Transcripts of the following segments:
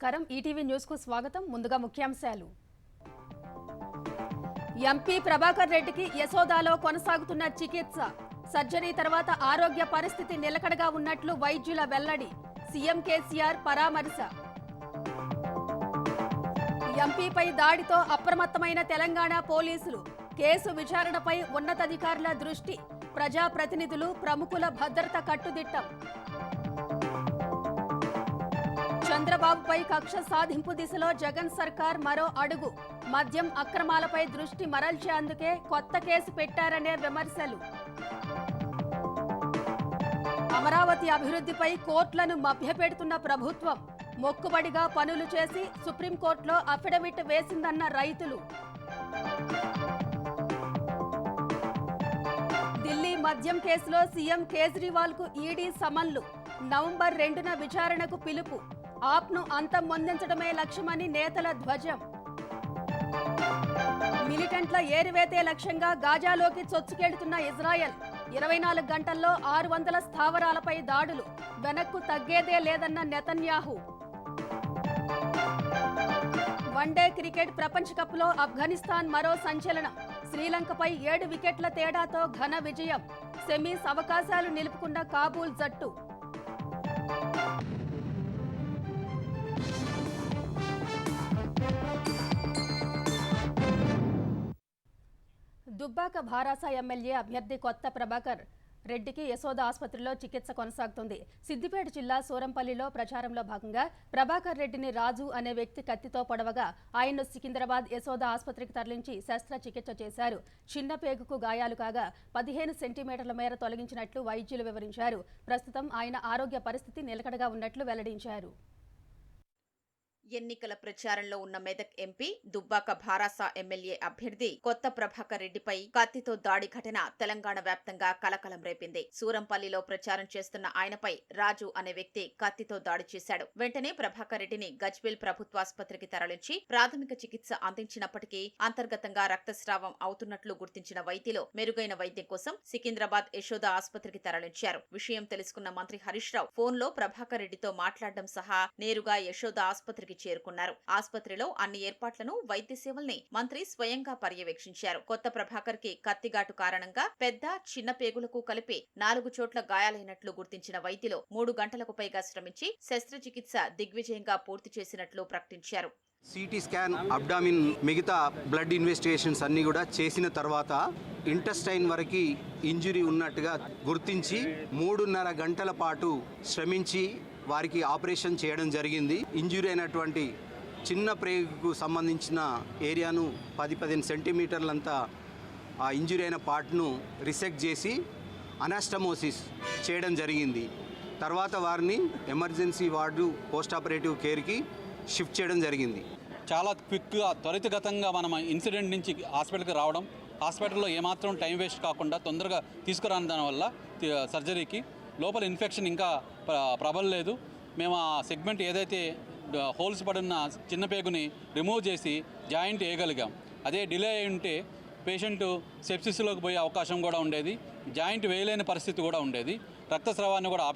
నమస్కారం ETV news కు స్వాగతం ముందుగా ముఖ్యాంశాలు ఎంపీ ప్రభాకర్ రెడ్డికి యశోదాలో కొనసాగుతున్న చికిత్స సర్జరీ తర్వాత ఆరోగ్య పరిస్థితి నిలకడగా ఉన్నట్లు వైద్యుల వెల్లడి సీఎం కేసీఆర్ పరామర్శ ఎంపీపై దాడితో అప్రమత్తమైన తెలంగాణ పోలీసులు కేసు విచారణపై ఉన్నతాధికారుల దృష్టి ప్రజాప్రతినిధులు ప్రముఖుల భద్రత కట్టుదిట్టం చంద్రబాబుపై కక్ష సాధింపు దిశలో జగన్ సర్కార్ మరో అడుగు మద్యం అక్రమాలపై దృష్టి మరల్చేందుకే కొత్త కేసు పెట్టారనే విమర్శలు అమరావతి అభివృద్ధిపై కోర్టులను మభ్యపెడుతున్న ప్రభుత్వం మొక్కుబడిగా పనులు చేసి సుప్రీంకోర్టులో అఫిడవిట్ వేసిందన్న రైతులు ఢిల్లీ మద్యం కేసులో సీఎం కేజ్రీవాల్ కు ఈడీ సమన్లు నవంబర్ 2న విచారణకు పిలుపు ఆప్ను అంతమొందించడమే లక్ష్యమని నేతల ధ్వజం మిలిటెంట్ల ఏరివేతే లక్ష్యంగా గాజాలోకి చొచ్చుకెళ్తున్న ఇజ్రాయెల్ 24 గంటల్లో 600 స్థావరాలపై దాడులు వెనక్కు తగ్గేదే లేదన్న నెతన్యాహు వన్డే క్రికెట్ ప్రపంచ కప్లో ఆఫ్ఘనిస్తాన్ మరో సంచలనం శ్రీలంకపై 7 వికెట్ల తేడాతో ఘన విజయం సెమీస్ అవకాశాలు నిలుపుకున్న కాబూల్ జట్టు దుబ్బాక భారాస ఎమ్మెల్యే అభ్యర్థి కొత్త ప్రభాకర్ రెడ్డికి యశోద ఆసుపత్రిలో చికిత్స కొనసాగుతుంది సిద్దిపేట జిల్లా సూరంపల్లిలో ప్రచారంలో భాగంగా ప్రభాకర్ రెడ్డిని రాజు అనే వ్యక్తి కత్తితో పొడవగా ఆయన్ను సికింద్రాబాద్ యశోద ఆసుపత్రికి తరలించి శస్త్రచికిత్స చేశారు చిన్న పేగుకు గాయాలు కాగా 15 సెంటీమీటర్ల మేర తొలగించినట్లు వైద్యులు వివరించారు ప్రస్తుతం ఆయన ఆరోగ్య పరిస్థితి నిలకడగా ఉన్నట్లు వెల్లడించారు ఎన్నికల ప్రచారంలో ఉన్న మెదక్ ఎంపీ దుబ్బాక భారాస ఎమ్మెల్యే అభ్యర్థి కొత్త ప్రభాకర్ రెడ్డిపై కత్తితో దాడి ఘటన తెలంగాణ వ్యాప్తంగా కలకలం రేపింది సూరంపల్లిలో ప్రచారం చేస్తున్న ఆయనపై రాజు అనే వ్యక్తి కత్తితో దాడి చేశాడు వెంటనే ప్రభాకర్ రెడ్డిని గజ్వేల్ ప్రభుత్వాసుపత్రికి తరలించి ప్రాథమిక చికిత్స అందించినప్పటికీ అంతర్గతంగా రక్తస్రావం అవుతున్నట్లు గుర్తించిన వైద్యులు మెరుగైన వైద్యం కోసం సికింద్రాబాద్ యశోద ఆసుపత్రికి తరలించారు విషయం తెలుసుకున్న మంత్రి హరీష్ రావు ఫోన్లో ప్రభాకర్ రెడ్డితో మాట్లాడడం సహా నేరుగా యశోద ఆసుపత్రికి చేరుకున్నారు ఆసుపత్రిలో అన్ని ఏర్పాట్లను వైద్య సేవల్ని మంత్రి స్వయంగా పర్యవేక్షించారు కొత్త ప్రభాకర్ కి కత్తిగాటు కారణంగా పెద్ద చిన్న పేగులకు కలిపి 4 చోట్ల గాయాలైనట్లు గుర్తించిన వైద్యులు 3 గంటలకు పైగా శ్రమించి శస్త్రచికిత్స దిగ్విజయంగా పూర్తి చేసినట్లు ప్రకటించారు సిటీ స్కాన్ అబ్డామిన్ మిగతా బ్లడ్ ఇన్వెస్టిగేషన్స్ అన్ని కూడా చేసిన తర్వాత ఇంటెస్టైన్ వరకు ఇంజురీ ఉన్నట్టుగా గుర్తించి 3.5 గంటల పాటు శ్రమించి వారికి ఆపరేషన్ చేయడం జరిగింది ఇంజురీ అయినటువంటి చిన్న ప్రేగుకు సంబంధించిన ఏరియాను 10-15 సెంటీమీటర్లంతా ఆ ఇంజురీ అయిన పార్ట్ను రిసెక్ట్ చేసి అనాస్టమోసిస్ చేయడం జరిగింది తర్వాత వారిని ఎమర్జెన్సీ వార్డు పోస్ట్ ఆపరేటివ్ కేర్కి షిఫ్ట్ చేయడం జరిగింది చాలా క్విక్గా త్వరితగతంగా మనం ఇన్సిడెంట్ నుంచి హాస్పిటల్కి రావడం హాస్పిటల్లో ఏమాత్రం టైం వేస్ట్ కాకుండా తొందరగా తీసుకురాని దానివల్ల సర్జరీకి లోపల ఇన్ఫెక్షన్ ఇంకా ప్రబలలేదు మేము ఆ సెగ్మెంట్ ఏదైతే హోల్స్ పడున్న చిన్న పేగుని రిమూవ్ చేసి జాయింట్ వేయగలిగాం అదే డిలే అయి ఉంటే పేషెంట్ సెప్సిస్లోకి పోయే అవకాశం కూడా ఉండేది జాయింట్ వేయలేని పరిస్థితి కూడా ఉండేది రక్తస్రావాన్ని కూడా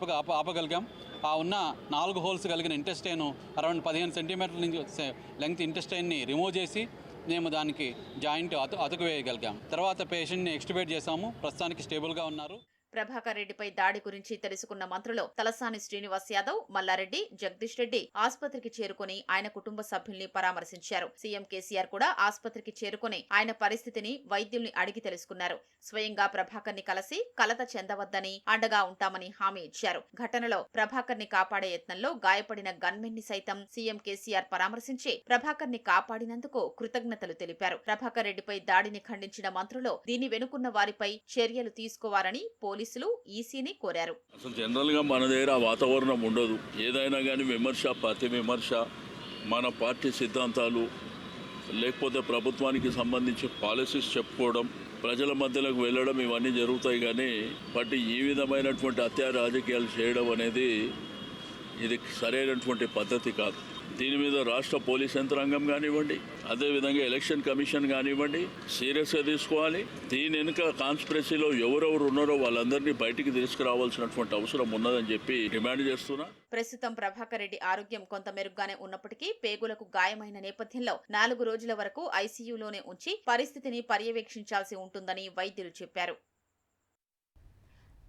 ఆపగలిగాం ఆ ఉన్న 4 హోల్స్ కలిగిన ఇంటెస్టైన్ అరౌండ్ 15 సెంటీమీటర్ల నుంచి లెంగ్త్ ఇంటెస్టైన్ని రిమూవ్ చేసి మేము దానికి జాయింట్ అతుకు వేయగలిగాం తర్వాత పేషెంట్ని ఎక్స్ట్యూబేట్ చేశాము ప్రస్తుతానికి స్టేబుల్గా ఉన్నారు ప్రభాకర్ రెడ్డిపై దాడి గురించి తెలుసుకున్న మంత్రులు తలసాని శ్రీనివాస్ యాదవ్ మల్లారెడ్డి జగదీష్ రెడ్డి ఆసుపత్రికి చేరుకుని ఆయన కుటుంబ సభ్యుల్ని పరామర్శించారు సీఎం కేసీఆర్ కూడా ఆసుపత్రికి చేరుకుని ఆయన పరిస్థితిని వైద్యుల్ని అడిగి తెలుసుకున్నారు స్వయంగా ప్రభాకర్ ని కలిసి కలత చెందవద్దని అండగా ఉంటామని హామీ ఇచ్చారు ఘటనలో ప్రభాకర్ ని కాపాడే యత్నంలో గాయపడిన గన్మెన్ ని సైతం సీఎం కేసీఆర్ పరామర్శించి ప్రభాకర్ ని కాపాడినందుకు కృతజ్ఞతలు తెలిపారు ప్రభాకర్ రెడ్డిపై దాడిని ఖండించిన మంత్రులు దీని వెనుకున్న వారిపై చర్యలు తీసుకోవాలని పోలీసులు ఈసీని కోరారు అసలు జనరల్ గా మన దగ్గర వాతావరణం ఉండదు ఏదైనా కానీ విమర్శ ప్రతి విమర్శ మన పార్టీ సిద్ధాంతాలు లేకపోతే ప్రభుత్వానికి సంబంధించి పాలసీస్ చెప్పుకోవడం ప్రజల మధ్యలోకి వెళ్ళడం ఇవన్నీ జరుగుతాయి కానీ బట్ ఈ విధమైనటువంటి హత్య రాజకీయాలు చేయడం అనేది ఇది సరైనటువంటి పద్ధతి కాదు దీని మీద రాష్ట్ర పోలీస్ యంత్రాంగం కానివ్వండి, అదేవిధంగా ఎలక్షన్ కమిషన్ కానివ్వండి సీరియస్గా తీసుకోవాలి. దీని వెనుక కాన్స్పిరసీలో ఎవరెవరు ఉన్నారో వాళ్ళందరినీ బయటికి తీసుకురావాల్సినటువంటి అవసరం ఉన్నదని చెప్పి డిమాండ్ చేస్తున్నా. ప్రస్తుతం ప్రభాకర్ రెడ్డి ఆరోగ్యం కొంత మెరుగ్గానే ఉన్నప్పటికీ పేగులకు గాయమైన నేపథ్యంలో 4 రోజుల వరకు ఐసీయూలోనే ఉంచి పరిస్థితిని పర్యవేక్షించాల్సి ఉంటుందని వైద్యులు చెప్పారు.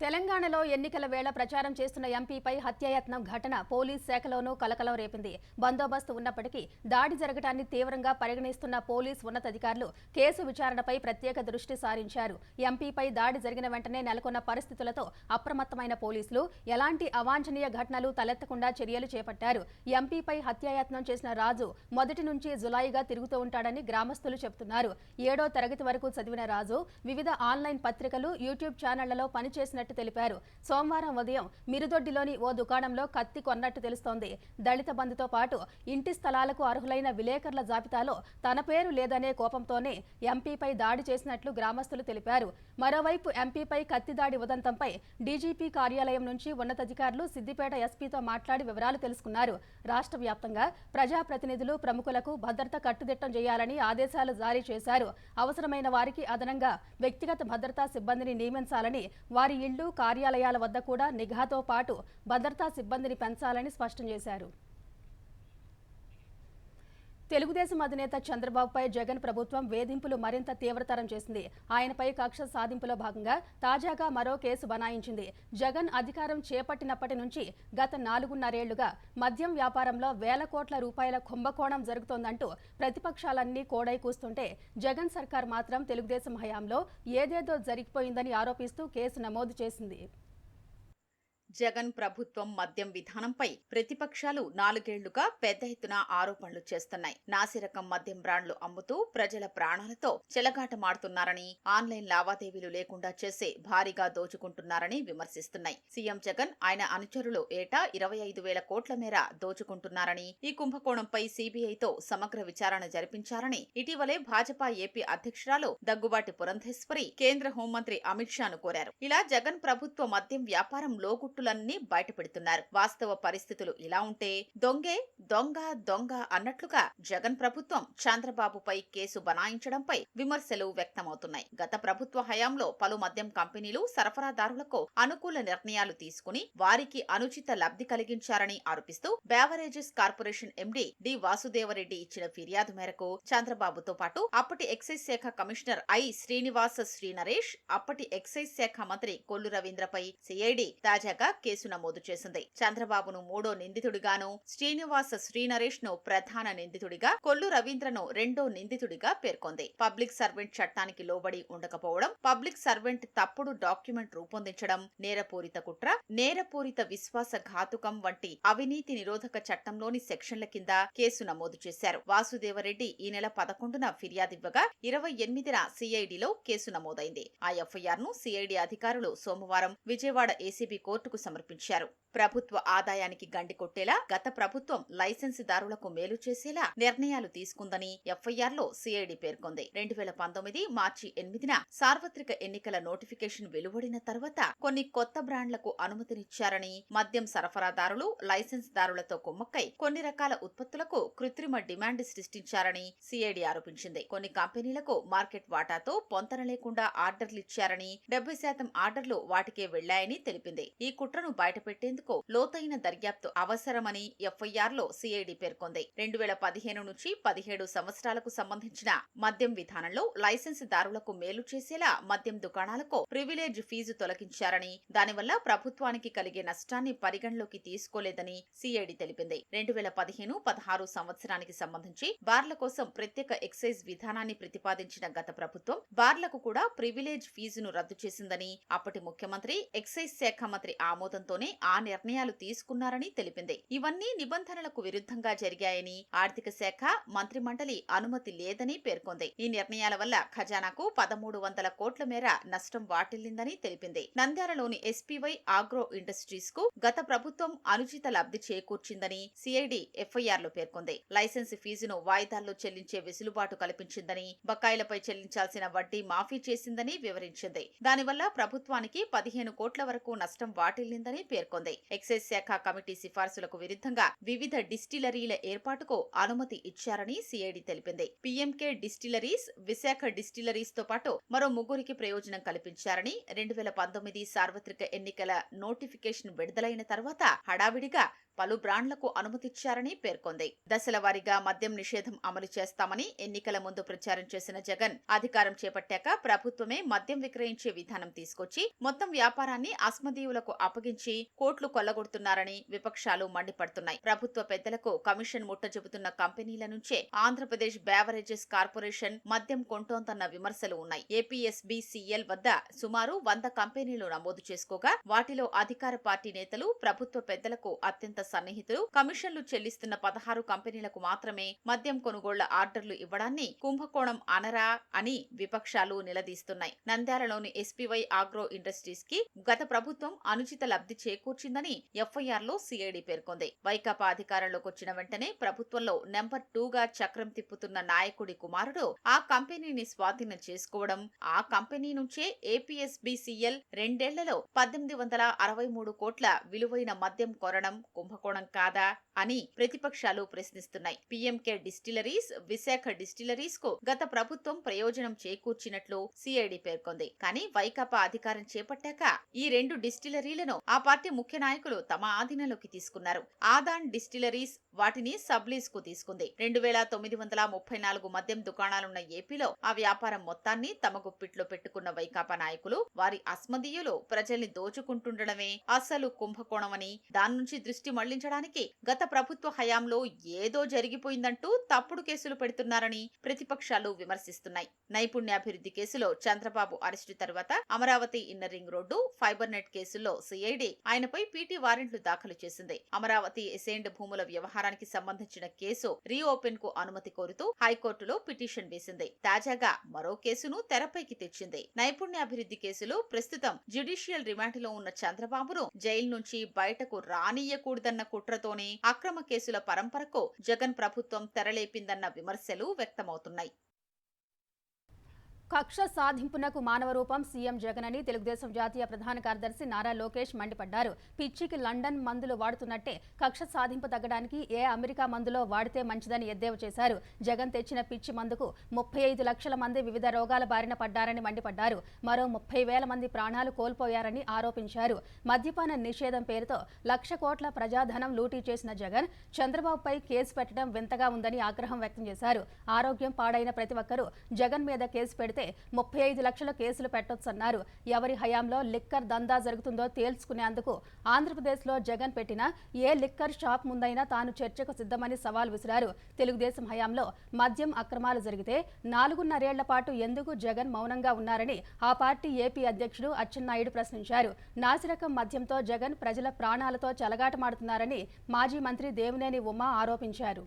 తెలంగాణలో ఎన్నికల వేళ ప్రచారం చేస్తున్న ఎంపీపై హత్యాయత్నం ఘటన పోలీస్ శాఖలోనూ కలకలం రేపింది. బందోబస్తు ఉన్నప్పటికీ దాడి జరగడాన్ని తీవ్రంగా పరిగణిస్తున్న పోలీస్ ఉన్నతాధికారులు కేసు విచారణపై ప్రత్యేక దృష్టి సారించారు. ఎంపీపై దాడి జరిగిన వెంటనే నెలకొన్న పరిస్థితులతో అప్రమత్తమైన పోలీసులు ఎలాంటి అవాంఛనీయ ఘటనలు తలెత్తకుండా చర్యలు చేపట్టారు. ఎంపీపై హత్యాయత్నం చేసిన రాజు మొదటి నుంచి జులాయిగా తిరుగుతూ ఉంటాడని గ్రామస్తులు చెబుతున్నారు. 7వ తరగతి వరకు చదివిన రాజు వివిధ ఆన్లైన్ పత్రికలు, యూట్యూబ్ ఛానళ్లలో పనిచేసినట్టు తెలిపారు. సోమవారం ఉదయం మిరుదొడ్డిలోని ఓ దుకాణంలో కత్తి కొన్నట్టు తెలుస్తోంది. దళిత బంధుతో పాటు ఇంటి స్థలాలకు అర్హులైన విలేకరుల జాబితాలో తన పేరు లేదనే కోపంతోనే ఎంపీపై దాడి చేసినట్లు గ్రామస్తులు తెలిపారు. మరోవైపు ఎంపీపై కత్తి దాడి ఉదంతంపై డీజీపీ కార్యాలయం నుంచి ఉన్నతాధికారులు సిద్దిపేట ఎస్పీతో మాట్లాడి వివరాలు తెలుసుకున్నారు. రాష్ట్ర వ్యాప్తంగా ప్రజాప్రతినిధులు, ప్రముఖులకు భద్రత కట్టుదిట్టం చేయాలని ఆదేశాలు జారీ చేశారు. అవసరమైన వారికి అదనంగా వ్యక్తిగత భద్రతా సిబ్బందిని నియమించాలని, వారి ఇళ్లు, కార్యాలయాల వద్ద కూడా నిఘాతో పాటు భద్రతా సిబ్బందిని పెంచాలని స్పష్టం చేశారు. తెలుగుదేశం అధినేత చంద్రబాబుపై జగన్ ప్రభుత్వం వేధింపులు మరింత తీవ్రతరం చేసింది. ఆయనపై కక్ష సాధింపులో భాగంగా తాజాగా మరో కేసు బనాయించింది. జగన్ అధికారం చేపట్టినప్పటి నుంచి గత 4.5 ఏళ్లుగా మద్యం వ్యాపారంలో వేల కోట్ల రూపాయల కుంభకోణం జరుగుతోందంటూ ప్రతిపక్షాలన్నీ కోడై కూస్తుంటే జగన్ సర్కార్ మాత్రం తెలుగుదేశం హయాంలో ఏదేదో జరిగిపోయిందని ఆరోపిస్తూ కేసు నమోదు చేసింది. జగన్ ప్రభుత్వం మద్యం విధానంపై ప్రతిపక్షాలు 4 ఏళ్లుగా పెద్ద ఎత్తున ఆరోపణలు చేస్తున్నాయి. నాసిరకం మద్యం బ్రాండ్లు అమ్ముతూ ప్రజల ప్రాణాలతో చెలగాటమాడుతున్నారని, ఆన్లైన్ లావాదేవీలు లేకుండా చేసి భారీగా దోచుకుంటున్నారని విమర్శిస్తున్నాయి. సీఎం జగన్, ఆయన అనుచరులు ఏటా 25,000 కోట్ల మేర దోచుకుంటున్నారని, ఈ కుంభకోణంపై సీబీఐతో సమగ్ర విచారణ జరిపించారని ఇటీవలే భాజపా ఏపీ అధ్యక్షురాలు దగ్గుబాటి పురంధేశ్వరి కేంద్ర హోంమంత్రి అమిత్ షాను కోరారు. ఇలా జగన్ ప్రభుత్వ మద్యం వ్యాపారం లోగుట్టు బయటపెడుతున్నారు. వాస్తవ పరిస్థితులు ఇలా ఉంటే దొంగే దొంగ దొంగ అన్నట్లుగా జగన్ ప్రభుత్వం చంద్రబాబుపై కేసు బనాయించడంపై విమర్శలు వ్యక్తమవుతున్నాయి. గత ప్రభుత్వ హయాంలో పలు మద్యం కంపెనీలు సరఫరాదారులకు అనుకూల నిర్ణయాలు తీసుకుని వారికి అనుచిత లబ్ధి కలిగించారని ఆరోపిస్తూ beverages corporation MD D Vasudeva Reddy ఇచ్చిన ఫిర్యాదు మేరకు చంద్రబాబుతో పాటు అప్పటి ఎక్సైజ్ శాఖ కమిషనర్ ఐ శ్రీనివాస శ్రీనరేష్, అప్పటి ఎక్సైజ్ శాఖ మంత్రి కొల్లు రవీంద్రపై సిఐడి తాజాగా కేసు నమోదు చేసింది. చంద్రబాబును 3వ నిందితుడిగాను, శ్రీనివాస శ్రీనరేష్ ను ప్రధాన నిందితుడిగా, కొల్లు రవీంద్రను 2వ నిందితుడిగా పేర్కొంది. పబ్లిక్ సర్వెంట్ చట్టానికి లోబడి ఉండకపోవడం, పబ్లిక్ సర్వెంట్ తప్పుడు డాక్యుమెంట్ రూపొందించడం, నేరపూరిత కుట్ర, నేరపూరిత విశ్వాసఘాతుకం వంటి అవినీతి నిరోధక చట్టంలోని సెక్షన్ల కింద కేసు నమోదు చేశారు. వాసుదేవరెడ్డి ఈ నెల 11న ఫిర్యాదివ్వగా 28న సిఐడిలో కేసు నమోదైంది. ఆ ఎఫ్ఐఆర్ ను సిఐడి అధికారులు సోమవారం విజయవాడ ఏసీబీ కోర్టుకు సమర్పించారు. ప్రభుత్వ ఆదాయానికి గండి కొట్టేలా గత ప్రభుత్వం లైసెన్సుదారులకు మేలు చేసేలా నిర్ణయాలు తీసుకుందని ఎఫ్ఐఆర్లో సిఐడి పేర్కొంది. 2019 మార్చి 8న సార్వత్రిక ఎన్నికల నోటిఫికేషన్ వెలువడిన తర్వాత కొన్ని కొత్త బ్రాండ్లకు అనుమతినిచ్చారని, మద్యం సరఫరాదారులు లైసెన్సుదారులతో కుమ్మక్కై కొన్ని రకాల ఉత్పత్తులకు కృత్రిమ డిమాండ్ సృష్టించారని సిఐడి ఆరోపించింది. కొన్ని కంపెనీలకు మార్కెట్ వాటాతో పొంతన లేకుండా ఆర్డర్లిచ్చారని, 70% ఆర్డర్లు వాటికే వెళ్లాయని తెలిపింది. ఈ కుట్రను బయటపెట్టేందుకు లోతైన దర్యాప్తు అవసరమని ఎఫ్ఐఆర్లో సిఐడి పేర్కొంది. 2015 నుంచి 17 సంవత్సరాలకు సంబంధించిన మద్యం విధానంలో లైసెన్సుదారులకు మేలు చేసేలా మద్యం దుకాణాలకు ప్రివిలేజ్ ఫీజు తొలగించారని, దానివల్ల ప్రభుత్వానికి కలిగే నష్టాన్ని పరిగణలోకి తీసుకోలేదని సిఐడి తెలిపింది. 2015-16 సంవత్సరానికి సంబంధించి బార్ల కోసం ప్రత్యేక ఎక్సైజ్ విధానాన్ని ప్రతిపాదించిన గత ప్రభుత్వం బార్లకు కూడా ప్రివిలేజ్ ఫీజును రద్దు చేసిందని, అప్పటి ముఖ్యమంత్రి ఎక్సైజ్ శాఖ మంత్రి ఆమోదంతోనే ఆ నిర్ణయాలు తీసుకున్నారని తెలిపింది. ఇవన్నీ నిబంధనలకు విరుద్ధంగా జరిగాయని, ఆర్థిక శాఖ మంత్రిమండలి అనుమతి లేదని పేర్కొంది. ఈ నిర్ణయాల వల్ల ఖజానాకు 1,300 కోట్ల మేర నష్టం వాటిల్లిందని తెలిపింది. నంద్యాలలోని ఎస్పీవై ఆగ్రో ఇండస్ట్రీస్ కు గత ప్రభుత్వం అనుచిత లబ్ధి చేకూర్చిందని సిఐడి ఎఫ్ఐఆర్లో పేర్కొంది. లైసెన్స్ ఫీజును వాయిదాల్లో చెల్లించే వెసులుబాటు కల్పించిందని, బకాయిలపై చెల్లించాల్సిన వడ్డీ మాఫీ చేసిందని వివరించింది. దానివల్ల ప్రభుత్వానికి 15 కోట్ల వరకు నష్టం వాటిల్లింది దర్యాప్తులోకి వెళ్లిందని పేర్కొంది. ఎక్సైజ్ శాఖ కమిటీ సిఫార్సులకు విరుద్ధంగా వివిధ డిస్టిలరీల ఏర్పాటుకు అనుమతి ఇచ్చారని సిఐడి తెలిపింది. పీఎంకే డిస్టిలరీస్, విశాఖ డిస్టిలరీస్ తో పాటు మరో 3కి ప్రయోజనం కల్పించారని 2019 సార్వత్రిక ఎన్నికల నోటిఫికేషన్ విడుదలైన తర్వాత హడావిడిగా పలు బ్రాండ్లకు అనుమతిచ్చారని పేర్కొంది. దశల వారీగా మద్యం నిషేధం అమలు చేస్తామని ఎన్నికల ముందు ప్రచారం చేసిన జగన్ అధికారం చేపట్టాక ప్రభుత్వమే మద్యం విక్రయించే విధానం తీసుకొచ్చి మొత్తం వ్యాపారాన్ని అస్మదీయులకు అప్పగించి కోట్లు కొల్లగొడుతున్నారని విపక్షాలు మండిపడుతున్నాయి. ప్రభుత్వ పెద్దలకు కమిషన్ ముట్టజెబుతున్న కంపెనీల నుంచే ఆంధ్రప్రదేశ్ బేవరేజెస్ కార్పొరేషన్ మద్యం కొంటోందన్న విమర్శలు ఉన్నాయి. ఏపీఎస్బీసీఎల్ వద్ద సుమారు 100 కంపెనీలు నమోదు చేసుకోగా వాటిలో అధికార పార్టీ నేతలు, ప్రభుత్వ పెద్దలకు అత్యంత సన్నిహితులు కమిషన్లు చెల్లిస్తున్న 16 కంపెనీలకు మాత్రమే మద్యం కొనుగోళ్ల ఆర్డర్లు ఇవ్వడాన్ని కుంభకోణం అనరా అని విపక్షాలు నిలదీస్తున్నాయి. నంద్యాలలోని ఎస్పీవై ఆగ్రో ఇండస్ట్రీస్ కి గత ప్రభుత్వం అనుచిత లబ్ధి చేకూర్చిందని ఎఫ్ఐఆర్ లో సిఐడి పేర్కొంది. వైకాపా అధికారంలోకి వచ్చిన వెంటనే ప్రభుత్వంలో నెంబర్ 2గా చక్రం తిప్పుతున్న నాయకుడి కుమారుడు ఆ కంపెనీని స్వాధీనం చేసుకోవడం, ఆ కంపెనీ నుంచే ఏపీఎస్బీసీఎల్ 2 ఏళ్లలో 1863 కోట్ల విలువైన మద్యం కొనడం కుంభకోణం కాదా అని ప్రతిపక్షాలు ప్రశ్నిస్తున్నాయి. పీఎంకే డిస్టిలరీస్, విశాఖ డిస్టిలరీస్ కు గత ప్రభుత్వం ప్రయోజనం చేకూర్చినట్లు సిఐడి పేర్కొంది. కానీ వైకాపా అధికారం చేపట్టాక ఈ 2 డిస్టిలరీలను ఆ పార్టీ ముఖ్య నాయకులు తమ ఆధీనంలోకి తీసుకున్నారు. ఆదాన్ డిస్టిలరీస్ వాటిని సబ్లీజ్ కు తీసుకుంది. 2934 మద్యం దుకాణాలున్న ఏపీలో ఆ వ్యాపారం మొత్తాన్ని తమ గుప్పిట్లో పెట్టుకున్న వైకాపా నాయకులు వారి అస్మదీయులు ప్రజల్ని దోచుకుంటుండడమే అసలు కుంభకోణమని, దాని నుంచి దృష్టి మళ్లించడానికి గత ప్రభుత్వ హయాంలో ఏదో జరిగిపోయిందంటూ తప్పుడు కేసులు పెడుతున్నారని ప్రతిపక్షాలు విమర్శిస్తున్నాయి. నైపుణ్యాభివృద్ధి కేసులో చంద్రబాబు అరెస్టు తర్వాత Amaravati inner ring road, fibre net కేసుల్లో సిఐడి ఆయనపై పీటీ వారెంట్లు దాఖలు చేసింది. అమరావతి ఎసైన్డ్ భూముల వ్యవహారానికి సంబంధించిన కేసు రీఓపెన్ కు అనుమతి కోరుతూ హైకోర్టులో పిటిషన్ వేసింది. తాజాగా మరో కేసును తెరపైకి తెచ్చింది. నైపుణ్యాభివృద్ధి కేసులో ప్రస్తుతం జ్యుడిషియల్ రిమాండ్లో ఉన్న చంద్రబాబును జైలు నుంచి బయటకు రానియ్యకూడదన్న కుట్రతోనే అక్రమ కేసుల పరంపరకు జగన్ ప్రభుత్వం తెరలేపిందన్న విమర్శలు వ్యక్తమవుతున్నాయి. కక్ష సాధింపునకు మానవ రూపం సీఎం జగన్ అని తెలుగుదేశం జాతీయ ప్రధాన కార్యదర్శి నారా లోకేష్ మండిపడ్డారు. పిచ్చికి లండన్ మందులు వాడుతున్నట్టే కక్ష సాధింపు తగ్గడానికి ఏ అమెరికా మందులో వాడితే మంచిదని ఎద్దేవా చేశారు. జగన్ తెచ్చిన పిచ్చి మందుకు 35 లక్షల మంది వివిధ రోగాల బారిన పడ్డారని మండిపడ్డారు. మరో 30,000 మంది ప్రాణాలు కోల్పోయారని ఆరోపించారు. మద్యపాన నిషేధం పేరుతో 1,00,000 కోట్ల ప్రజాధనం లూటీ చేసిన జగన్ చంద్రబాబుపై కేసు పెట్టడం వింతగా ఉందని ఆగ్రహం వ్యక్తం చేశారు. ఆరోగ్యం పాడైన ప్రతి ఒక్కరూ జగన్ మీద కేసు పెడితే 35 లక్షల కేసులు పెట్టొచ్చన్నారు. ఎవరి హయాంలో లిక్కర్ దందా జరుగుతుందో తేల్చుకునేందుకు ఆంధ్రప్రదేశ్లో జగన్ పెట్టిన ఏ లిక్కర్ షాప్ ముందైనా తాను చర్చకు సిద్ధమని సవాల్ విసిరారు. తెలుగుదేశం హయాంలో మద్యం అక్రమాలు జరిగితే 4.5 ఏళ్ల పాటు ఎందుకు జగన్ మౌనంగా ఉన్నారని ఆ పార్టీ ఏపీ అధ్యక్షుడు అచ్చెన్నాయుడు ప్రశ్నించారు. నాసిరకం మద్యంతో జగన్ ప్రజల ప్రాణాలతో చెలగాటమాడుతున్నారని మాజీ మంత్రి దేవినేని ఉమా ఆరోపించారు.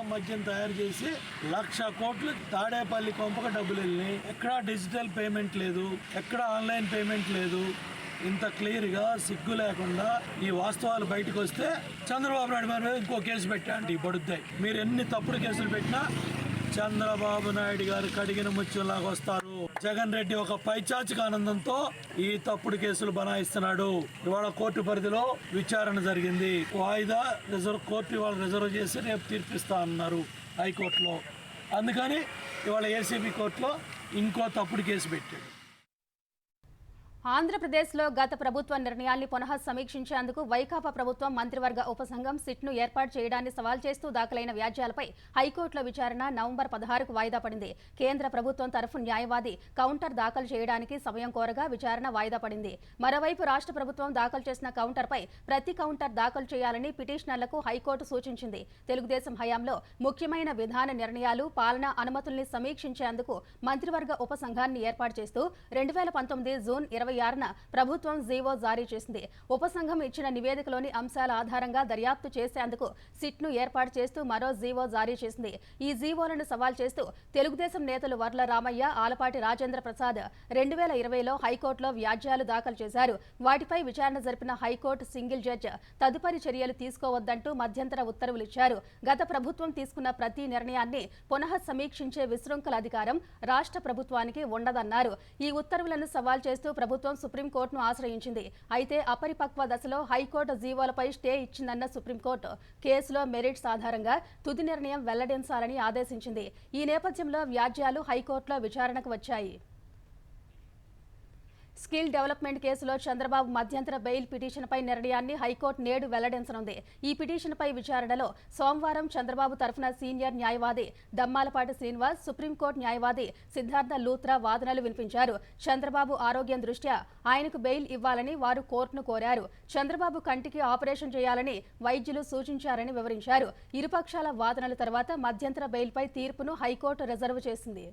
మద్యం తయారు చేసి 1,00,000 కోట్లు తాడేపల్లి కొంపక డబ్బులు వెళ్ళి, ఎక్కడా డిజిటల్ పేమెంట్ లేదు, ఎక్కడ ఆన్లైన్ పేమెంట్ లేదు. ఇంత క్లియర్గా సిగ్గు లేకుండా ఈ వాస్తవాలు బయటకు వస్తే చంద్రబాబు నాయుడు మీద ఇంకో కేసు పెట్టండి పడుద్దాయి. మీరు ఎన్ని తప్పుడు కేసులు పెట్టినా చంద్రబాబు నాయుడు గారు కడిగిన ముత్యంలాగా వస్తారు. జగన్ రెడ్డి ఒక పైచాచిక ఆనందంతో ఈ తప్పుడు కేసులు బనాయిస్తున్నాడు. ఇవాళ కోర్టు పరిధిలో విచారణ జరిగింది. వాయిదా కోర్టు ఇవాళ రిజర్వ్ చేసి రేపు తీర్పిస్తా అన్నారు హైకోర్టులో. అందుకని ఇవాళ ఏసీబీ కోర్టులో ఇంకో తప్పుడు కేసు పెట్టాడు. ఆంధ్రప్రదేశ్లో గత ప్రభుత్వ నిర్ణయాల్ని పునః సమీక్షించేందుకు వైకాపా ప్రభుత్వం మంత్రివర్గ ఉపసంఘం సిట్ను ఏర్పాటు చేయడాన్ని సవాల్ చేస్తూ దాఖలైన వ్యాజ్యాలపై హైకోర్టులో విచారణ నవంబర్ 16కు వాయిదా పడింది. కేంద్ర ప్రభుత్వం తరఫు న్యాయవాది కౌంటర్ దాఖలు చేయడానికి సమయం కోరగా విచారణ వాయిదా పడింది. మరోవైపు రాష్ట్ర ప్రభుత్వం దాఖలు చేసిన కౌంటర్పై ప్రతి కౌంటర్ దాఖలు చేయాలని పిటిషనర్లకు హైకోర్టు సూచించింది. తెలుగుదేశం హయాంలో ముఖ్యమైన విధాన నిర్ణయాలు, పాలనా అనుమతుల్ని సమీక్షించేందుకు మంత్రివర్గ ఉపసంఘాన్ని ఏర్పాటు చేస్తూ 2019 జూన్ 26న ప్రభుత్వం జీవో జారీ చేసింది. ఉపసంఘం ఇచ్చిన నివేదికలోని అంశాల ఆధారంగా దర్యాప్తు చేసేందుకు సిట్ను ఏర్పాటు చేస్తూ మరో జీవో జారీ చేసింది. ఈ జీవోలను సవాల్ చేస్తూ తెలుగుదేశం నేతలు వర్ల రామయ్య, ఆలపాటి రాజేంద్ర ప్రసాద్ 2020లో హైకోర్టులో వ్యాజ్యాలు దాఖలు చేశారు. వాటిపై విచారణ జరిపిన హైకోర్టు సింగిల్ జడ్జి తదుపరి చర్యలు తీసుకోవద్దంటూ మధ్యంతర ఉత్తర్వులిచ్చారు. గత ప్రభుత్వం తీసుకున్న ప్రతి నిర్ణయాన్ని పునః సమీక్షించే విశృంఖల అధికారం రాష్ట్ర ప్రభుత్వానికి ఉండదన్నారు. ఈ ఉత్తర్వులను సవాల్ చేస్తూ ప్రభుత్వం ప్రభుత్వం సుప్రీంకోర్టును ఆశ్రయించింది. అయితే అపరిపక్వ దశలో హైకోర్టు జీవోలపై స్టే ఇచ్చిందన్న సుప్రీంకోర్టు కేసులో మెరిట్స్ ఆధారంగా తుది నిర్ణయం వెల్లడించాలని ఆదేశించింది. ఈ నేపథ్యంలో వ్యాజ్యాలు హైకోర్టులో విచారణకు వచ్చాయి. స్కిల్ డెవలప్మెంట్ కేసులో చంద్రబాబు మధ్యంతర బెయిల్ పిటిషన్పై నిర్ణయాన్ని హైకోర్టు నేడు వెల్లడించనుంది. ఈ పిటిషన్పై విచారణలో సోమవారం చంద్రబాబు తరఫున సీనియర్ న్యాయవాది దమ్మాలపాటి శ్రీనివాస్, సుప్రీంకోర్టు న్యాయవాది సిద్ధార్థ లూత్రా వాదనలు వినిపించారు. చంద్రబాబు ఆరోగ్యం దృష్ట్యా ఆయనకు బెయిల్ ఇవ్వాలని వారు కోర్టును కోరారు. చంద్రబాబు కంటికి ఆపరేషన్ చేయాలని వైద్యులు సూచించారని వివరించారు. ఇరుపక్షాల వాదనల తర్వాత మధ్యంతర బెయిల్పై తీర్పును హైకోర్టు రిజర్వ్ చేసింది.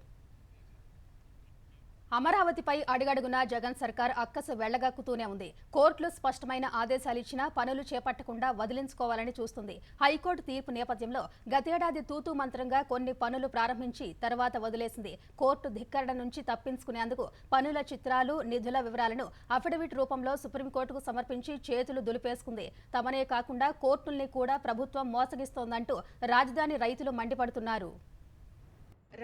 అమరావతిపై అడుగడుగునా జగన్ సర్కార్ అక్కసు వెళ్లగక్కుతూనే ఉంది. కోర్టులు స్పష్టమైన ఆదేశాలిచ్చినా పనులు చేపట్టకుండా వదిలించుకోవాలని చూస్తుంది. హైకోర్టు తీర్పు నేపథ్యంలో గతేడాది తూతూ మంత్రంగా కొన్ని పనులు ప్రారంభించి తర్వాత వదిలేసింది. కోర్టు ధిక్కరణ నుంచి తప్పించుకునేందుకు పనుల చిత్రాలు, నిధుల వివరాలను అఫిడవిట్ రూపంలో సుప్రీంకోర్టుకు సమర్పించి చేతులు దులిపేసుకుంది. తమనే కాకుండా కోర్టుల్ని కూడా ప్రభుత్వం మోసగిస్తోందంటూ రాజధాని రైతులు మండిపడుతున్నారు.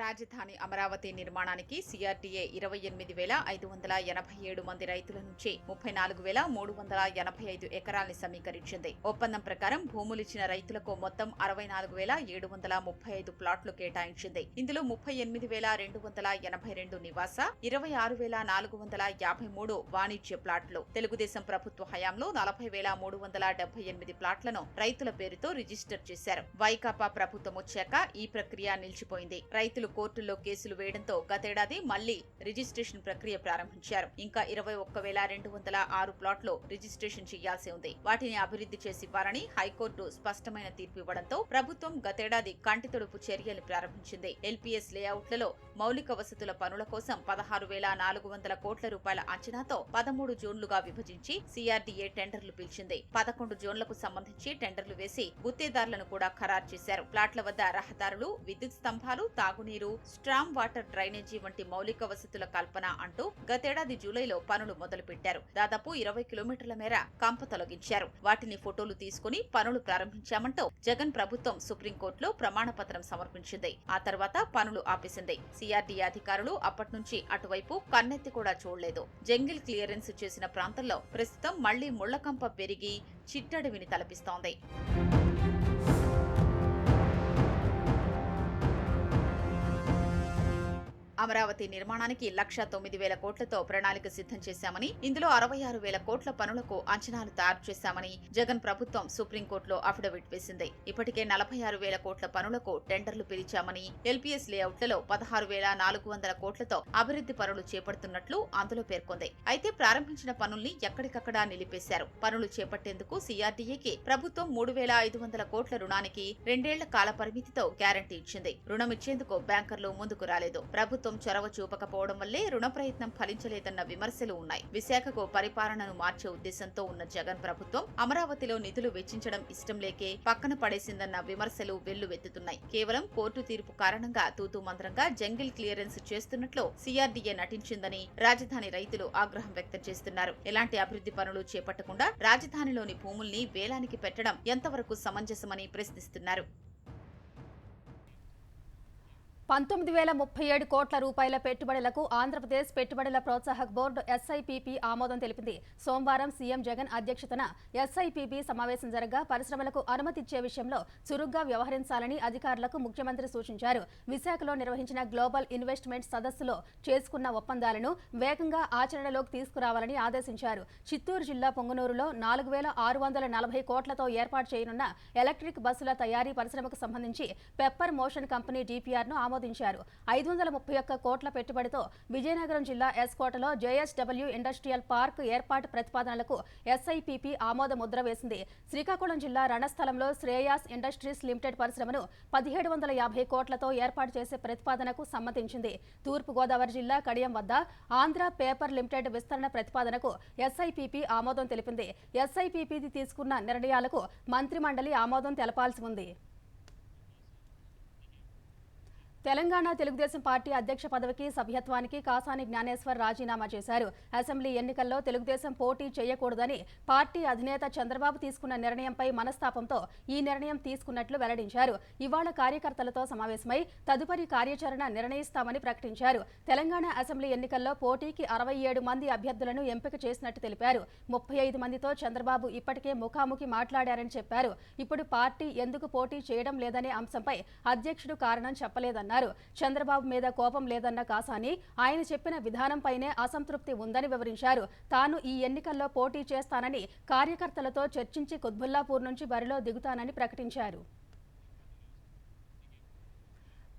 రాజధాని అమరావతి నిర్మాణానికి సిఆర్డీఏ 28,587 మంది రైతుల నుంచి 34,385 ఎకరాల్ని సమీకరించింది. ఒప్పందం ప్రకారం భూములిచ్చిన రైతులకు మొత్తం 64,735 ప్లాట్లు కేటాయించింది. ఇందులో 38,282 నివాస, 26,453 వాణిజ్య ప్లాట్లు. తెలుగుదేశం ప్రభుత్వ హయాంలో 40,378 ప్లాట్లను రైతుల పేరుతో రిజిస్టర్ చేశారు. వైకాపా ప్రభుత్వం వచ్చాక ఈ ప్రక్రియ నిలిచిపోయింది. రైతులు కోర్టుల్లో కేసులు వేయడంతో గతేడాది మళ్లీ రిజిస్ట్రేషన్ ప్రక్రియ ప్రారంభించారు. ఇంకా 21,206 ప్లాట్లు రిజిస్ట్రేషన్ చేయాల్సి ఉంది. వాటిని అభివృద్ధి చేసివ్వాలని హైకోర్టు స్పష్టమైన తీర్పు ఇవ్వడంతో ప్రభుత్వం గతేడాది కంటితొడుపు చర్యలు ప్రారంభించింది. ఎల్పీఎస్ లేఅవుట్లలో మౌలిక వసతుల పనుల కోసం 16,400 కోట్ల రూపాయల అంచనాతో 13 జోన్లుగా విభజించి సిఆర్డీఏ టెండర్లు పిలిచింది. 11 జోన్లకు సంబంధించి టెండర్లు వేసి గుత్తేదారులను కూడా ఖరారు చేశారు. ప్లాట్ల వద్ద రహదారులు, విద్యుత్ స్తంభాలు, తాగునీరు, స్ట్రామ్ వాటర్ డ్రైనేజీ వంటి మౌలిక వసతుల కల్పన అంటూ గతేడాది జూలైలో పనులు మొదలుపెట్టారు. దాదాపు 20 కిలోమీటర్ల మేర కంప తొలగించారు. వాటిని ఫోటోలు తీసుకుని పనులు ప్రారంభించామంటూ జగన్ ప్రభుత్వం సుప్రీంకోర్టులో ప్రమాణపత్రం సమర్పించింది. ఆ తర్వాత పనులు ఆపేసింది. సిఆర్డీఏ అధికారులు అప్పటి నుంచి అటువైపు కన్నెత్తి కూడా చూడలేదు. జంగిల్ క్లియరెన్స్ చేసిన ప్రాంతంలో ప్రస్తుతం మళ్లీ ముళ్లకంప పెరిగి చిట్టడవిని తలపిస్తోంది. అమరావతి నిర్మాణానికి 1,09,000 కోట్లతో ప్రణాళిక సిద్ధం చేశామని, ఇందులో 66,000 కోట్ల పనులకు అంచనాలు తయారు చేశామని జగన్ ప్రభుత్వం సుప్రీంకోర్టులో అఫిడవిట్ వేసింది. ఇప్పటికే 46,000 కోట్ల పనులకు టెండర్లు పిలిచామని, ఎల్పీఎస్ లేఅవుట్లలో 16,400 కోట్లతో అభివృద్ధి పనులు చేపడుతున్నట్లు అందులో పేర్కొంది. అయితే ప్రారంభించిన పనుల్ని ఎక్కడికక్కడా నిలిపేశారు. పనులు చేపట్టేందుకు సిఆర్డీఏకి ప్రభుత్వం 3,500 కోట్ల రుణానికి 2 ఏళ్ల కాల పరిమితితో గ్యారంటీ ఇచ్చింది. రుణం ఇచ్చేందుకు బ్యాంకర్లు ముందుకు రాలేదు. ప్రభుత్వం చొరవ చూపకపోవడం వల్లే రుణ ప్రయత్నం ఫలించలేదన్న విమర్శలు ఉన్నాయి. విశాఖకు పరిపాలనను మార్చే ఉద్దేశంతో ఉన్న జగన్ ప్రభుత్వం అమరావతిలో నిధులు వెచ్చించడం ఇష్టం లేకే పక్కన పడేసిందన్న విమర్శలు వెల్లువెత్తుతున్నాయి. కేవలం కోర్టు తీర్పు కారణంగా తూతూ మంత్రంగా జంగిల్ క్లియరెన్స్ చేస్తున్నట్లు సిఆర్డీఏ నటించిందని రాజధాని రైతులు ఆగ్రహం వ్యక్తం చేస్తున్నారు. ఎలాంటి అభివృద్ధి పనులు చేపట్టకుండా రాజధానిలోని భూముల్ని వేలానికి పెట్టడం ఎంతవరకు సమంజసమని ప్రశ్నిస్తున్నారు. 19,037 కోట్ల రూపాయల పెట్టుబడులకు ఆంధ్రప్రదేశ్ పెట్టుబడుల ప్రోత్సాహక బోర్డు ఎస్ఐపిపి ఆమోదం తెలిపింది. సోమవారం సీఎం జగన్ అధ్యక్షతన ఎస్ఐపిపి సమావేశం జరగా పరిశ్రమలకు అనుమతిచ్చే విషయంలో చురుగ్గా వ్యవహరించాలని అధికారులకు ముఖ్యమంత్రి సూచించారు. విశాఖలో నిర్వహించిన గ్లోబల్ ఇన్వెస్ట్మెంట్ సదస్సులో చేసుకున్న ఒప్పందాలను వేగంగా ఆచరణలోకి తీసుకురావాలని ఆదేశించారు. చిత్తూరు జిల్లా పొంగనూరులో 4,640 కోట్లతో ఏర్పాటు చేయనున్న ఎలక్ట్రిక్ బస్సుల తయారీ పరిశ్రమకు సంబంధించి పెప్పర్ మోషన్ కంపెనీ డిపిఆర్ను ఆమోదించారు. 531 కోట్ల పెట్టుబడితో విజయనగరం జిల్లా ఎస్కోటలో జేఎస్డబ్ల్యూ ఇండస్ట్రియల్ పార్క్ ఏర్పాటు ప్రతిపాదనలకు ఎస్ఐపిపి ఆమోద ముద్ర వేసింది. శ్రీకాకుళం జిల్లా రణస్థలంలో శ్రేయాస్ ఇండస్ట్రీస్ లిమిటెడ్ పరిశ్రమను 1,750 కోట్లతో ఏర్పాటు చేసే ప్రతిపాదనకు సమ్మతించింది. తూర్పు గోదావరి జిల్లా కడియం వద్ద ఆంధ్ర పేపర్ లిమిటెడ్ విస్తరణ ప్రతిపాదనకు ఎస్ఐపిపి ఆమోదం తెలిపింది. ఎస్ఐపిపి తీసుకున్న నిర్ణయాలకు మంత్రిమండలి ఆమోదం తెలపాల్సి ఉంది. తెలంగాణ తెలుగుదేశం పార్టీ అధ్యక్ష పదవికి సభ్యత్వానికి కాసాని జ్ఞానేశ్వర్ రాజీనామా చేశారు. అసెంబ్లీ ఎన్నికల్లో తెలుగుదేశం పోటీ చేయకూడదని పార్టీ అధినేత చంద్రబాబు తీసుకున్న నిర్ణయంపై మనస్తాపంతో ఈ నిర్ణయం తీసుకున్నట్లు వెల్లడించారు. ఇవాళ కార్యకర్తలతో సమావేశమై తదుపరి కార్యాచరణ నిర్ణయిస్తామని ప్రకటించారు. తెలంగాణ అసెంబ్లీ ఎన్నికల్లో పోటీకి 67 మంది అభ్యర్థులను ఎంపిక చేసినట్టు తెలిపారు. 35 మందితో చంద్రబాబు ఇప్పటికే ముఖాముఖి మాట్లాడారని చెప్పారు. ఇప్పుడు పార్టీ ఎందుకు పోటీ చేయడం లేదనే అంశంపై అధ్యక్షుడు కారణం చెప్పలేదన్నారు. చంద్రబాబు మీద కోపం లేదన్న కాసాని ఆయన చెప్పిన విధానంపైనే అసంతృప్తి ఉందని వివరించారు. తాను ఈ ఎన్నికల్లో పోటీ చేస్తానని కార్యకర్తలతో చర్చించి కుత్బుల్లాపూర్ నుంచి బరిలో దిగుతానని ప్రకటించారు.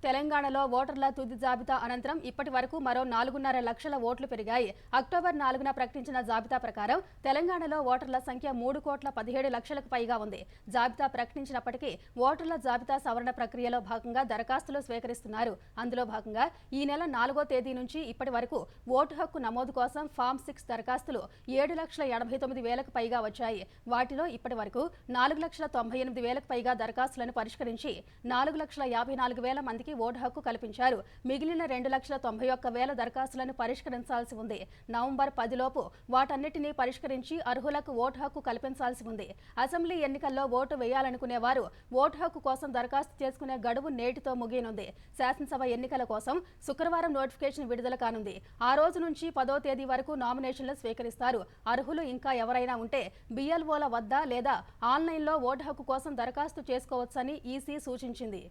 తెలంగాణలో ఓటర్ల తుది జాబితా అనంతరం ఇప్పటి వరకు మరో 4.5 లక్షల ఓట్లు పెరిగాయి. అక్టోబర్ 4న ప్రకటించిన జాబితా ప్రకారం తెలంగాణలో ఓటర్ల సంఖ్య 3,17 లక్షలకు పైగా ఉంది. జాబితా ప్రకటించినప్పటికీ ఓటర్ల జాబితా సవరణ ప్రక్రియలో భాగంగా దరఖాస్తులు స్వీకరిస్తున్నారు. అందులో భాగంగా ఈ నెల 4వ తేదీ నుంచి ఇప్పటి వరకు ఓటు హక్కు నమోదు కోసం ఫామ్ 6 దరఖాస్తులు 7,89,000కు పైగా వచ్చాయి. వాటిలో ఇప్పటి వరకు 4,98,000కు పైగా దరఖాస్తులను పరిష్కరించి 4,54,000 మందికి ఓటు హక్కు కల్పించారు. మిగిలిన 2,91,000 దరఖాస్తులను పరిష్కరించాల్సి ఉంది. నవంబర్ 10 లోపు వాటన్నిటినీ పరిష్కరించి అర్హులకు ఓటు హక్కు కల్పించాల్సి ఉంది. అసెంబ్లీ ఎన్నికల్లో ఓటు వేయాలనుకునే వారు ఓటు హక్కు కోసం దరఖాస్తు చేసుకునే గడువు నేటితో ముగియనుంది. శాసనసభ ఎన్నికల కోసం శుక్రవారం నోటిఫికేషన్ విడుదల కానుంది. ఆ రోజు నుంచి 10వ తేదీ వరకు నామినేషన్లు స్వీకరిస్తారు. అర్హులు ఇంకా ఎవరైనా ఉంటే బిఎల్ఓల వద్ద లేదా ఆన్లైన్లో ఓటు హక్కు కోసం దరఖాస్తు చేసుకోవచ్చని ఈసీ సూచించింది.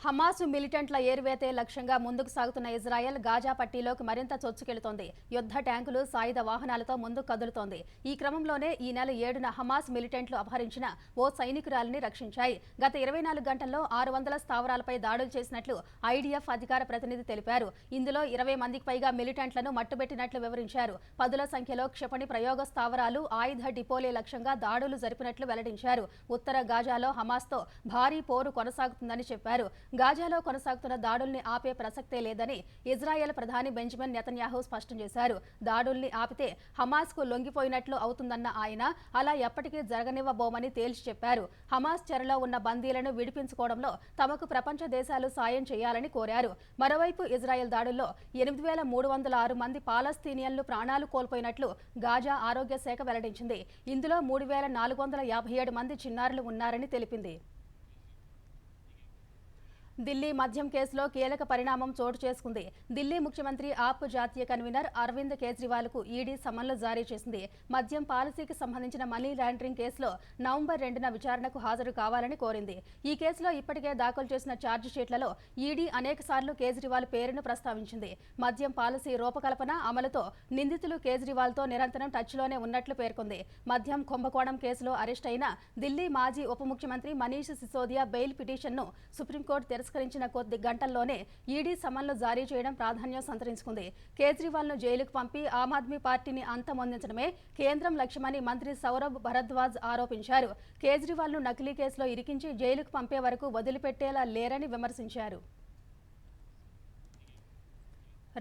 హమాస్ మిలిటెంట్ల ఏరువేతే లక్ష్యంగా ముందుకు సాగుతున్న ఇజ్రాయెల్ గాజా పట్టీలోకి మరింత చొచ్చుకెళుతోంది. యుద్ధ ట్యాంకులు, సాయుధ వాహనాలతో ముందుకు కదులుతోంది. ఈ క్రమంలోనే ఈ నెల 7న హమాస్ మిలిటెంట్లు అపహరించిన ఓ సైనికురాలిని రక్షించాయి. గత 24 గంటల్లో 600 స్థావరాలపై దాడులు చేసినట్లు ఐడిఎఫ్ అధికార ప్రతినిధి తెలిపారు. ఇందులో 20 మందికి పైగా మిలిటెంట్లను మట్టుబెట్టినట్లు వివరించారు. పదుల సంఖ్యలో క్షిపణి ప్రయోగ స్థావరాలు, ఆయుధ డిపోలే లక్ష్యంగా దాడులు జరిపినట్లు వెల్లడించారు. ఉత్తర గాజాలో హమాస్తో భారీ పోరు కొనసాగుతుందని చెప్పారు. గాజాలో కొనసాగుతున్న దాడుల్ని ఆపే ప్రసక్తే లేదని ఇజ్రాయెల్ ప్రధాని బెంజమిన్ నెతన్యాహు స్పష్టం చేశారు. దాడుల్ని ఆపితే హమాస్కు లొంగిపోయినట్లు అవుతుందన్న ఆయన అలా ఎప్పటికీ జరగనివ్వబోమని తేల్చి చెప్పారు. హమాస్ చెరలో ఉన్న బందీలను విడిపించుకోవడంలో తమకు ప్రపంచ దేశాలు సాయం చేయాలని కోరారు. మరోవైపు ఇజ్రాయెల్ దాడుల్లో 8,306 మంది పాలస్తీనియన్లు ప్రాణాలు కోల్పోయినట్లు గాజా ఆరోగ్య శాఖ వెల్లడించింది. ఇందులో 3,457 మంది చిన్నారులు ఉన్నారని తెలిపింది. ఢిల్లీ మద్యం కేసులో కీలక పరిణామం చోటు చేసుకుంది. ఢిల్లీ ముఖ్యమంత్రి ఆప్ జాతీయ కన్వీనర్ అరవింద్ కేజ్రీవాల్కు ఈడీ సమన్లు జారీ చేసింది. మద్యం పాలసీకి సంబంధించిన మనీ లాండరింగ్ కేసులో నవంబర్ 2న విచారణకు హాజరు కావాలని కోరింది. ఈ కేసులో ఇప్పటికే దాఖలు చేసిన ఛార్జిషీట్లలో ఈడీ అనేకసార్లు కేజ్రీవాల్ పేరును ప్రస్తావించింది. మద్యం పాలసీ రూపకల్పన, అమలుతో నిందితులు కేజ్రీవాల్తో నిరంతరం టచ్లోనే ఉన్నట్లు పేర్కొంది. మద్యం కుంభకోణం కేసులో అరెస్ట్ అయిన ఢిల్లీ మాజీ ఉప ముఖ్యమంత్రి మనీష్ సిసోదియా బెయిల్ పిటిషన్ను సుప్రీంకోర్టు తిరస్కరించిన కొద్ది గంటల్లోనే ఈడీ సమన్లు జారీ చేయడం ప్రాధాన్యం సంతరించుకుంది. కేజ్రీవాల్ను జైలుకు పంపి ఆమ్ ఆద్మీ పార్టీని అంతమొందించడమే కేంద్రం లక్ష్యమని మంత్రి సౌరభ్ భరద్వాజ్ ఆరోపించారు. కేజ్రీవాల్ను నకిలీ కేసులో ఇరికించి జైలుకు పంపే వరకు వదిలిపెట్టేలా లేరని విమర్శించారు.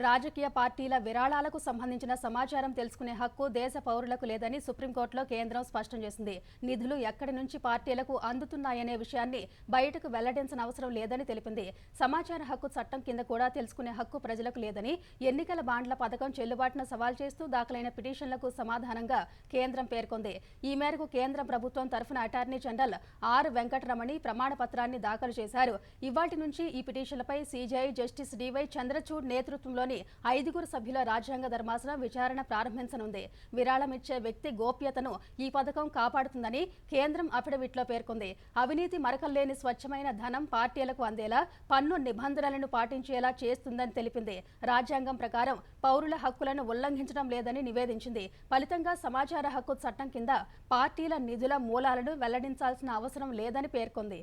రాజకీయ పార్టీల విరాళాలకు సంబంధించిన సమాచారం తెలుసుకునే హక్కు దేశ పౌరులకు లేదని సుప్రీంకోర్టులో కేంద్రం స్పష్టం చేసింది. నిధులు ఎక్కడి నుంచి పార్టీలకు అందుతున్నాయనే విషయాన్ని బయటకు వెల్లడించిన అవసరం లేదని తెలిపింది. సమాచార హక్కు చట్టం కింద కూడా తెలుసుకునే హక్కు ప్రజలకు లేదని, ఎన్నికల బాండ్ల పథకం చెల్లుబాటును సవాల్ చేస్తూ దాఖలైన పిటిషన్లకు సమాధానంగా కేంద్రం పేర్కొంది. ఈ మేరకు కేంద్ర ప్రభుత్వం తరఫున అటార్నీ జనరల్ ఆర్ వెంకటరమణి ప్రమాణ పత్రాన్ని దాఖలు చేశారు. ఇవాటి నుంచి ఈ పిటిషన్లపై సీజేఐ జస్టిస్ డివై చంద్రచూడ్ నేతృత్వంలో 5 సభ్యుల రాజ్యాంగ ధర్మాసనం విచారణ ప్రారంభించనుంది. విరాళం ఇచ్చే వ్యక్తి గోప్యతను ఈ పథకం కాపాడుతుందని కేంద్రం అఫిడవిట్లో పేర్కొంది. అవినీతి మరకల్లేని స్వచ్ఛమైన ధనం పార్టీలకు అందేలా పన్ను నిబంధనలను పాటించేలా చేస్తుందని తెలిపింది. రాజ్యాంగం ప్రకారం పౌరుల హక్కులను ఉల్లంఘించడం లేదని నివేదించింది. ఫలితంగా సమాచార హక్కు చట్టం కింద పార్టీల నిధుల మూలాలను వెల్లడించాల్సిన అవసరం లేదని పేర్కొంది.